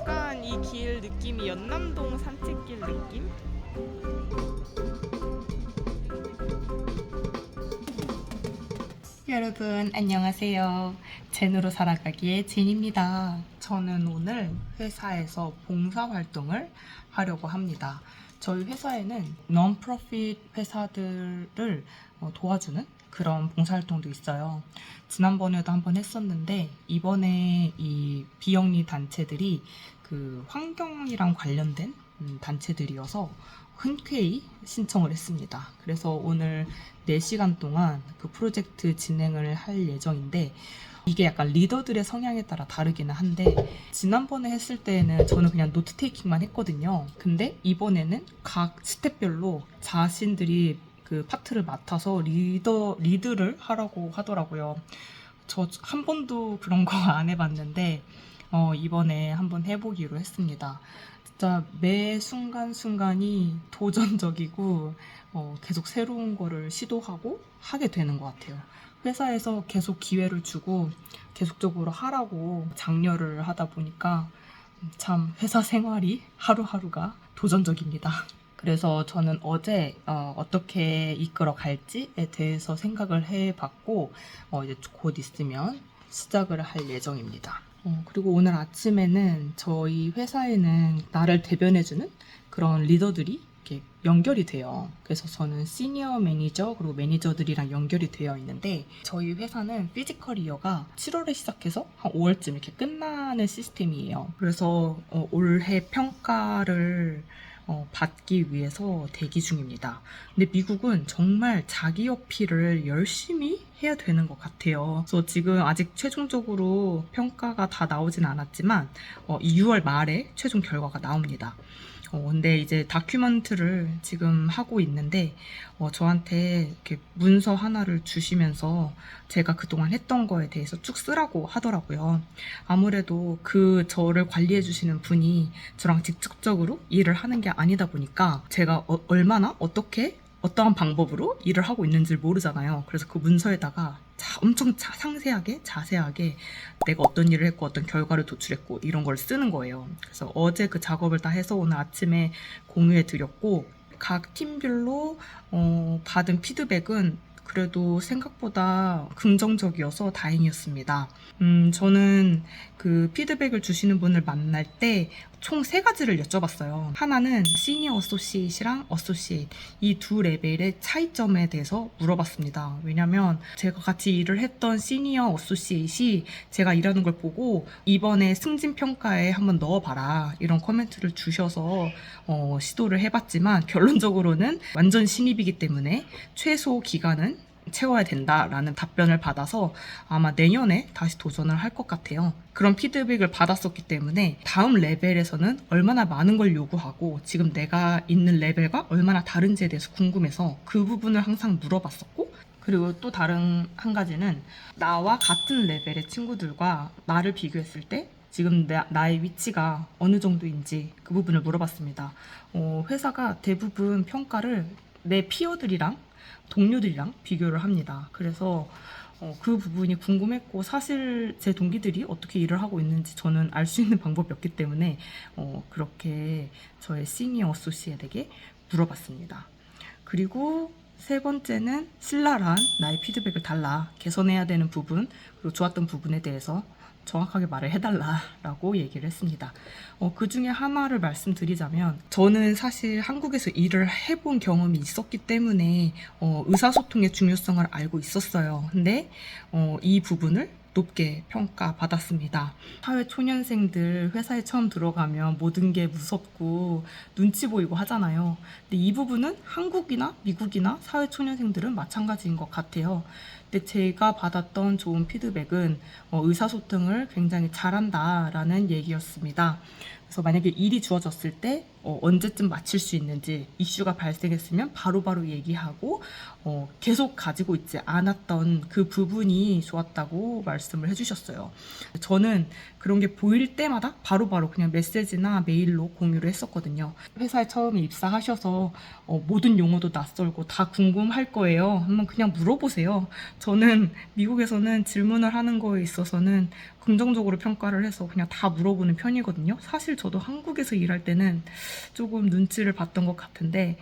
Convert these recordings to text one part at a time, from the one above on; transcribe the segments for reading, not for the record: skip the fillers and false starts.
약간 이 길 느낌이 연남동 산책길 느낌? 여러분 안녕하세요. 젠으로 살아가기의 젠입니다. 저는 오늘 회사에서 봉사활동을 하려고 합니다. 저희 회사에는 non-profit 회사들을 도와주는 그런 봉사활동도 있어요. 지난번에도 한번 했었는데 이번에 이 비영리 단체들이 그 환경이랑 관련된 단체들이어서 흔쾌히 신청을 했습니다. 그래서 오늘 4시간 동안 그 프로젝트 진행을 할 예정인데 이게 약간 리더들의 성향에 따라 다르기는 한데 지난번에 했을 때는 저는 그냥 노트 테이킹만 했거든요. 근데 이번에는 각 스텝별로 자신들이 그 파트를 맡아서 리드를 하라고 하더라고요. 저 한 번도 그런 거 안 해봤는데 이번에 한번 해보기로 했습니다. 진짜 매 순간순간이 도전적이고 계속 새로운 거를 시도하고 하게 되는 것 같아요. 회사에서 계속 기회를 주고 계속적으로 하라고 장려를 하다 보니까 참 회사 생활이 하루하루가 도전적입니다. 그래서 저는 어제 어떻게 이끌어 갈지에 대해서 생각을 해봤고 이제 곧 있으면 시작을 할 예정입니다. 그리고 오늘 아침에는 저희 회사에는 나를 대변해주는 그런 리더들이 이렇게 연결이 돼요. 그래서 저는 시니어 매니저 그리고 매니저들이랑 연결이 되어 있는데 저희 회사는 피지컬 이어가 7월에 시작해서 한 5월쯤 이렇게 끝나는 시스템이에요. 그래서 올해 평가를 받기 위해서 대기 중입니다. 근데 미국은 정말 자기 어필을 열심히 해야 되는 것 같아요. 그래서 지금 아직 최종적으로 평가가 다 나오진 않았지만 이 6월 말에 최종 결과가 나옵니다. 근데 이제 다큐멘트를 지금 하고 있는데 저한테 이렇게 문서 하나를 주시면서 제가 그동안 했던 거에 대해서 쭉 쓰라고 하더라고요. 아무래도 그 저를 관리해 주시는 분이 저랑 직접적으로 일을 하는 게 아니다 보니까 제가 얼마나 어떻게 어떠한 방법으로 일을 하고 있는지를 모르잖아요. 그래서 그 문서에다가 엄청 상세하게 자세하게 내가 어떤 일을 했고 어떤 결과를 도출했고 이런 걸 쓰는 거예요. 그래서 어제 그 작업을 다 해서 오늘 아침에 공유해 드렸고 각 팀별로 받은 피드백은 그래도 생각보다 긍정적이어서 다행이었습니다. 저는 그 피드백을 주시는 분을 만날 때 총 3가지를 여쭤봤어요. 하나는 시니어 어소시에이트랑 어소시에이트 이 두 레벨의 차이점에 대해서 물어봤습니다. 왜냐면 제가 같이 일을 했던 시니어 어소시에이트이 제가 일하는 걸 보고 이번에 승진 평가에 한번 넣어봐라 이런 코멘트를 주셔서 시도를 해봤지만 결론적으로는 완전 신입이기 때문에 최소 기간은 채워야 된다라는 답변을 받아서 아마 내년에 다시 도전을 할 것 같아요. 그런 피드백을 받았었기 때문에 다음 레벨에서는 얼마나 많은 걸 요구하고 지금 내가 있는 레벨과 얼마나 다른지에 대해서 궁금해서 그 부분을 항상 물어봤었고 그리고 또 다른 한 가지는 나와 같은 레벨의 친구들과 나를 비교했을 때 지금 나의 위치가 어느 정도인지 그 부분을 물어봤습니다. 회사가 대부분 평가를 내 피어들이랑 동료들이랑 비교를 합니다. 그래서 그 부분이 궁금했고 사실 제 동기들이 어떻게 일을 하고 있는지 저는 알 수 있는 방법이 없기 때문에 그렇게 저의 시니어 어소시에이트에게 물어봤습니다. 그리고 3번째는 신랄한 나의 피드백을 달라 개선해야 되는 부분 그리고 좋았던 부분에 대해서 정확하게 말을 해달라라고 얘기를 했습니다. 그 중에 하나를 말씀드리자면 저는 사실 한국에서 일을 해본 경험이 있었기 때문에 의사소통의 중요성을 알고 있었어요. 근데 이 부분을 높게 평가받았습니다. 사회 초년생들 회사에 처음 들어가면 모든 게 무섭고 눈치 보이고 하잖아요. 근데 이 부분은 한국이나 미국이나 사회 초년생들은 마찬가지인 것 같아요. 근데 제가 받았던 좋은 피드백은 의사소통을 굉장히 잘한다라는 얘기였습니다. 그래서 만약에 일이 주어졌을 때 언제쯤 마칠 수 있는지, 이슈가 발생했으면 바로바로 얘기하고 계속 가지고 있지 않았던 그 부분이 좋았다고 말씀을 해주셨어요. 저는 그런 게 보일 때마다 바로바로 그냥 메시지나 메일로 공유를 했었거든요. 회사에 처음 입사하셔서 모든 용어도 낯설고 다 궁금할 거예요. 한번 그냥 물어보세요. 저는 미국에서는 질문을 하는 거에 있어서는 긍정적으로 평가를 해서 그냥 다 물어보는 편이거든요. 사실 저도 한국에서 일할 때는 조금 눈치를 봤던 것 같은데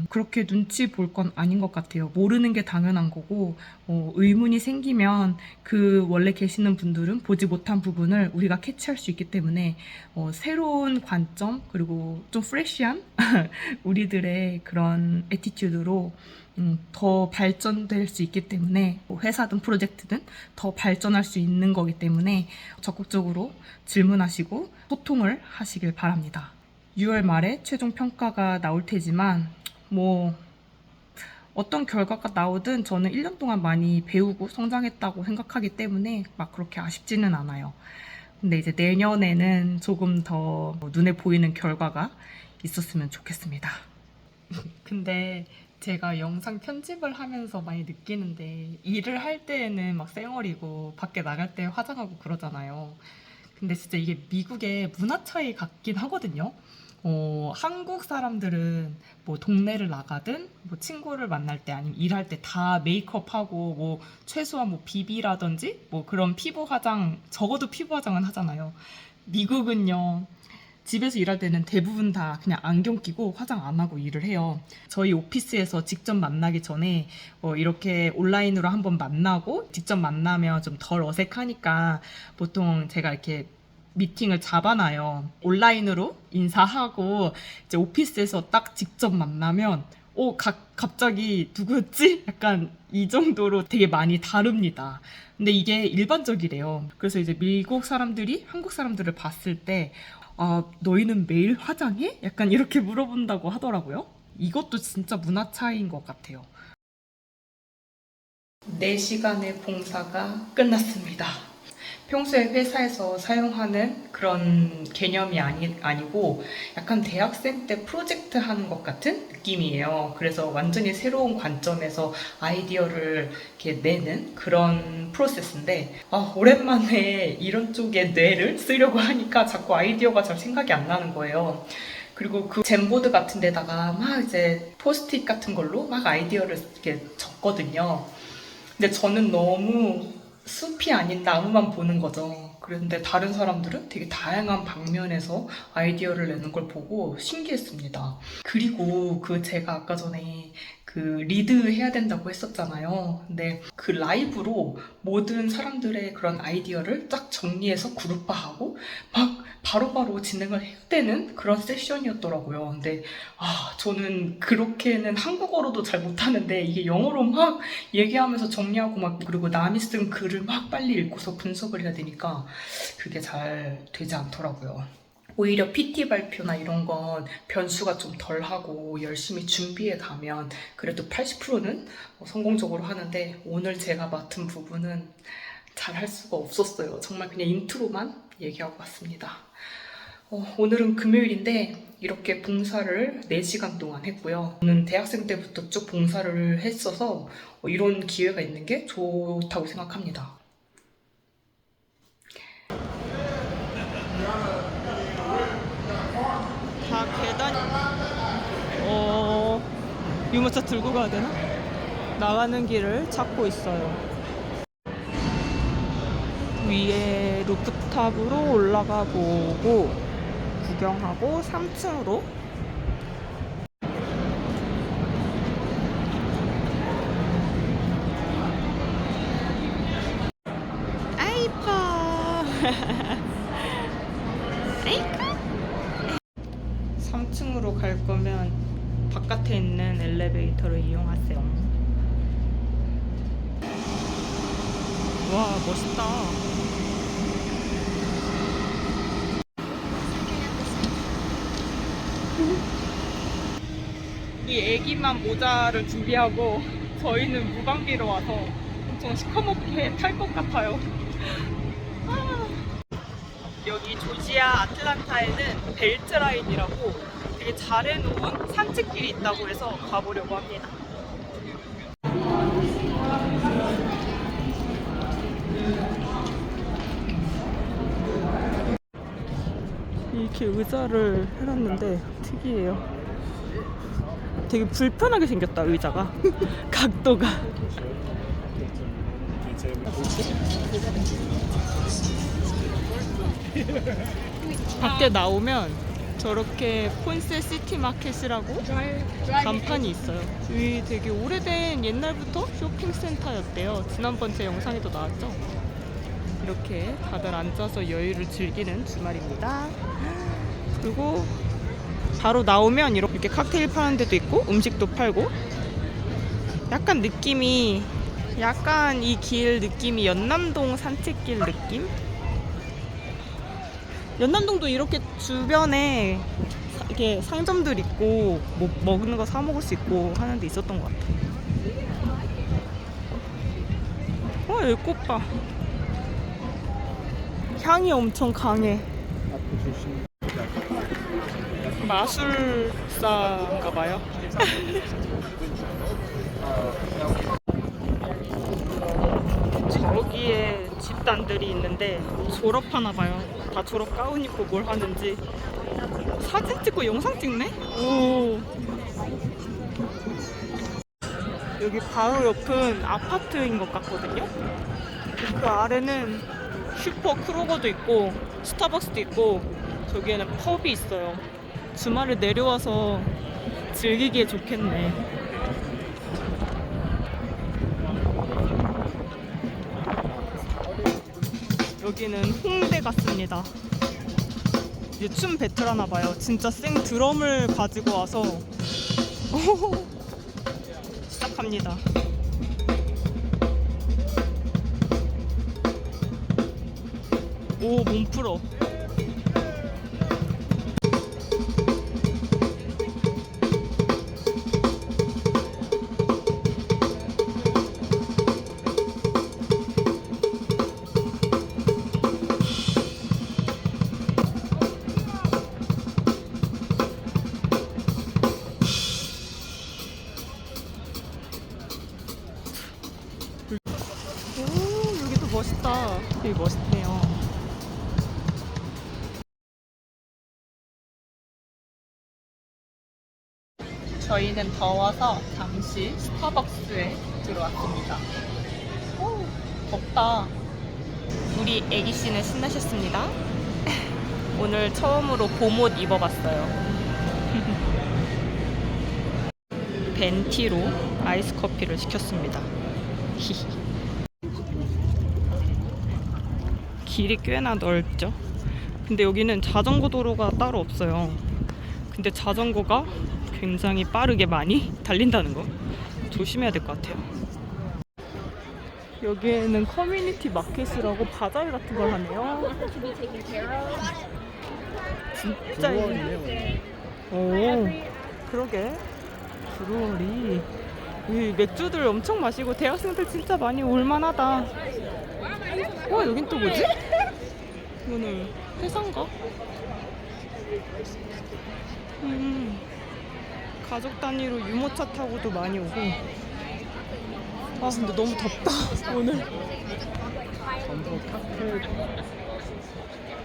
그렇게 눈치 볼 건 아닌 것 같아요. 모르는 게 당연한 거고, 의문이 생기면 그 원래 계시는 분들은 보지 못한 부분을 우리가 캐치할 수 있기 때문에 새로운 관점, 그리고 좀 프레시한 우리들의 그런 애티튜드로 더 발전될 수 있기 때문에, 회사든 프로젝트든 더 발전할 수 있는 거기 때문에 적극적으로 질문하시고 소통을 하시길 바랍니다. 6월 말에 최종 평가가 나올 테지만 어떤 결과가 나오든 저는 1년 동안 많이 배우고 성장했다고 생각하기 때문에 막 그렇게 아쉽지는 않아요. 근데 이제 내년에는 조금 더 눈에 보이는 결과가 있었으면 좋겠습니다. 근데 제가 영상 편집을 하면서 많이 느끼는데, 일을 할 때에는 막 쌩얼이고 밖에 나갈 때 화장하고 그러잖아요. 근데 진짜 이게 미국의 문화 차이 같긴 하거든요. 한국 사람들은 뭐 동네를 나가든 뭐 친구를 만날 때 아니면 일할 때 다 메이크업하고 뭐 최소한 뭐 비비라든지 뭐 그런 피부 화장, 적어도 피부 화장은 하잖아요. 미국은요, 집에서 일할 때는 대부분 다 그냥 안경 끼고 화장 안 하고 일을 해요. 저희 오피스에서 직접 만나기 전에 이렇게 온라인으로 한번 만나고, 직접 만나면 좀 덜 어색하니까 보통 제가 이렇게 미팅을 잡아놔요. 온라인으로 인사하고 이제 오피스에서 딱 직접 만나면 갑자기 누구였지? 약간 이 정도로 되게 많이 다릅니다. 근데 이게 일반적이래요. 그래서 이제 미국 사람들이 한국 사람들을 봤을 때 너희는 매일 화장해? 약간 이렇게 물어본다고 하더라고요. 이것도 진짜 문화 차이인 것 같아요. 4시간의 봉사가 끝났습니다. 평소에 회사에서 사용하는 그런 개념이 아니고 약간 대학생 때 프로젝트 하는 것 같은 느낌이에요. 그래서 완전히 새로운 관점에서 아이디어를 이렇게 내는 그런 프로세스인데, 오랜만에 이런 쪽에 뇌를 쓰려고 하니까 자꾸 아이디어가 잘 생각이 안 나는 거예요. 그리고 그 젠보드 같은 데다가 막 이제 포스트잇 같은 걸로 막 아이디어를 이렇게 적거든요. 근데 저는 너무 숲이 아닌 나무만 보는 거죠. 그런데 다른 사람들은 되게 다양한 방면에서 아이디어를 내는 걸 보고 신기했습니다. 그리고 제가 아까 전에 그 리드 해야 된다고 했었잖아요. 근데 그 라이브로 모든 사람들의 그런 아이디어를 딱 정리해서 그룹화하고 막 바로바로 진행을 해야 되는 그런 세션이었더라고요. 근데 저는 그렇게는 한국어로도 잘 못하는데 이게 영어로 막 얘기하면서 정리하고 막, 그리고 남이 쓴 글을 막 빨리 읽고서 분석을 해야 되니까 그게 잘 되지 않더라고요. 오히려 PT 발표나 이런 건 변수가 좀 덜하고 열심히 준비해 가면 그래도 80%는 성공적으로 하는데, 오늘 제가 맡은 부분은 잘 할 수가 없었어요. 정말 그냥 인트로만 얘기하고 왔습니다. 오늘은 금요일인데 이렇게 봉사를 4시간 동안 했고요. 저는 대학생 때부터 쭉 봉사를 했어서 이런 기회가 있는 게 좋다고 생각합니다. 다 계단이 유모차 들고 가야 되나? 나가는 길을 찾고 있어요. 위에 루프탑으로 올라가 보고 구경하고 3층으로 아이뻐 3층으로 갈 거면 바깥에 있는 엘리베이터를 이용하세요. 와, 멋있다. 이 애기만 모자를 준비하고 저희는 무방비로 와서 엄청 시커멓게 탈 것 같아요. 여기 조지아 아틀란타에는 벨트라인이라고 되게 잘 해놓은 산책길이 있다고 해서 가보려고 합니다. 이렇게 의자를 해놨는데 특이해요. 되게 불편하게 생겼다, 의자가. 각도가. 밖에 나오면 저렇게 폰세 시티 마켓이라고 간판이 있어요. 여기 되게 오래된 옛날부터 쇼핑센터였대요. 지난번 제 영상에도 나왔죠? 이렇게 다들 앉아서 여유를 즐기는 주말입니다. 그리고 바로 나오면 이렇게 칵테일 파는 데도 있고 음식도 팔고, 약간 느낌이, 약간 이 길 느낌이 연남동 산책길 느낌? 연남동도 이렇게 주변에 이렇게 상점들 있고 뭐 먹는 거 사 먹을 수 있고 하는 데 있었던 것 같아. 여기 꽃 봐. 향이 엄청 강해. 마술사인가 봐요. 저기에 집단들이 있는데 졸업하나 봐요. 다 졸업 가운 입고 뭘 하는지. 사진 찍고 영상 찍네? 오. 여기 바로 옆은 아파트인 것 같거든요. 그 아래는 슈퍼 크로거도 있고 스타벅스도 있고, 저기에는 펍이 있어요. 주말에 내려와서 즐기기에 좋겠네. 여기는 홍대 같습니다. 이제 춤 배틀 하나 봐요. 진짜 생 드럼을 가지고 와서 시작합니다. 오, 몸 풀어. 오, 여기도 멋있다. 되게 멋있네요. 저희는 더워서 잠시 스타벅스에 들어왔습니다. 오, 덥다. 우리 애기씨는 신나셨습니다. 오늘 처음으로 봄옷 입어봤어요. 벤티로 아이스 커피를 시켰습니다. 길이 꽤나 넓죠? 근데 여기는 자전거 도로가 따로 없어요. 근데 자전거가 굉장히 빠르게 많이 달린다는 거 조심해야 될 것 같아요. 여기에는 커뮤니티 마켓이라고 바자회 같은 걸 하네요. 진짜 오, 그러게. 브루어리. 이 맥주들 엄청 마시고 대학생들 진짜 많이 올만하다. 와, 여긴 또 뭐지? 이거는 회사인가? 가족 단위로 유모차 타고도 많이 오고. 아, 근데 너무 덥다 오늘.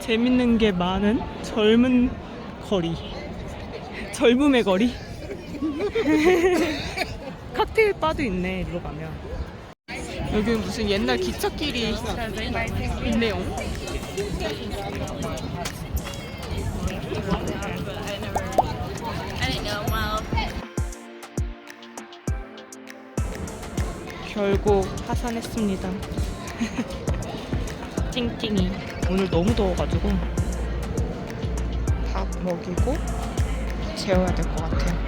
재밌는 게 많은 젊은 거리, 젊음의 거리. 칵테일 바도 있네. 이리로 가면 여기는 무슨 옛날 기찻길이 있네요. 결국 하산했습니다. 찡찡이. 오늘 너무 더워가지고 밥 먹이고 재워야 될 것 같아요.